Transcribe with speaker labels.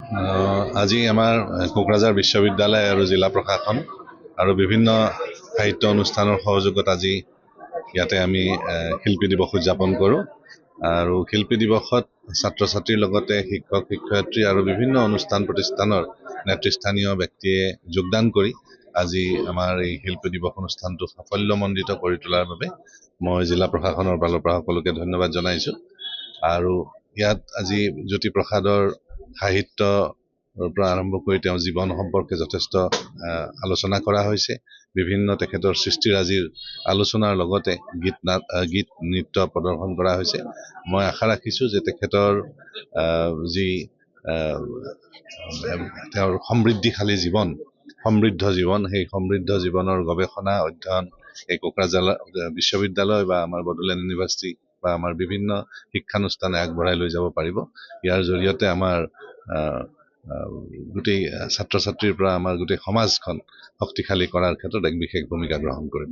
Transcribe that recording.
Speaker 1: আজি আমাৰ কোকৰাঝাৰ বিশ্ববিদ্যালয় আৰু জিলা প্ৰশাসন আৰু বিভিন্ন সাহিত্য অনুষ্ঠানৰ সহযোগত আজি ইয়াতে আমি শিল্পী দিৱস উদযাপন কৰোঁ। আৰু শিল্পী দিৱসত ছাত্ৰ ছাত্ৰীৰ লগতে শিক্ষক শিক্ষয়িত্ৰী আৰু বিভিন্ন অনুষ্ঠান প্ৰতিষ্ঠানৰ নেতৃস্থানীয় ব্যক্তিয়ে যোগদান কৰি আজি আমাৰ এই শিল্পী দিৱস অনুষ্ঠানটো সাফল্যমণ্ডিত কৰি তোলাৰ বাবে মই জিলা প্ৰশাসনৰ ফালৰ পৰা সকলোকে ধন্যবাদ জনাইছোঁ। আৰু ইয়াত আজি জ্যোতিপ্ৰসাদৰ সাহিত্যৰ পৰা আৰম্ভ কৰি তেওঁৰ জীৱন সম্পৰ্কে যথেষ্ট আলোচনা কৰা হৈছে। বিভিন্ন তেখেতৰ সৃষ্টিৰাজিৰ আলোচনাৰ লগতে গীত নৃত্য প্ৰদৰ্শন কৰা হৈছে। মই আশা ৰাখিছোঁ যে তেখেতৰ যি তেওঁৰ সমৃদ্ধ জীৱন সেই সমৃদ্ধ জীৱনৰ গৱেষণা অধ্যয়ন এই কোকৰাঝাৰ বিশ্ববিদ্যালয় বা আমাৰ বড়োলেণ্ড ইউনিভাৰ্চিটি বা আমাৰ বিভিন্ন শিক্ষানুষ্ঠানে আগবঢ়াই লৈ যাব পাৰিব। ইয়াৰ জৰিয়তে আমাৰ গোটেই ছাত্ৰ ছাত্ৰীৰ পৰা আমাৰ গোটেই সমাজখন শক্তিশালী কৰাৰ ক্ষেত্ৰত এক বিশেষ ভূমিকা গ্ৰহণ কৰিব।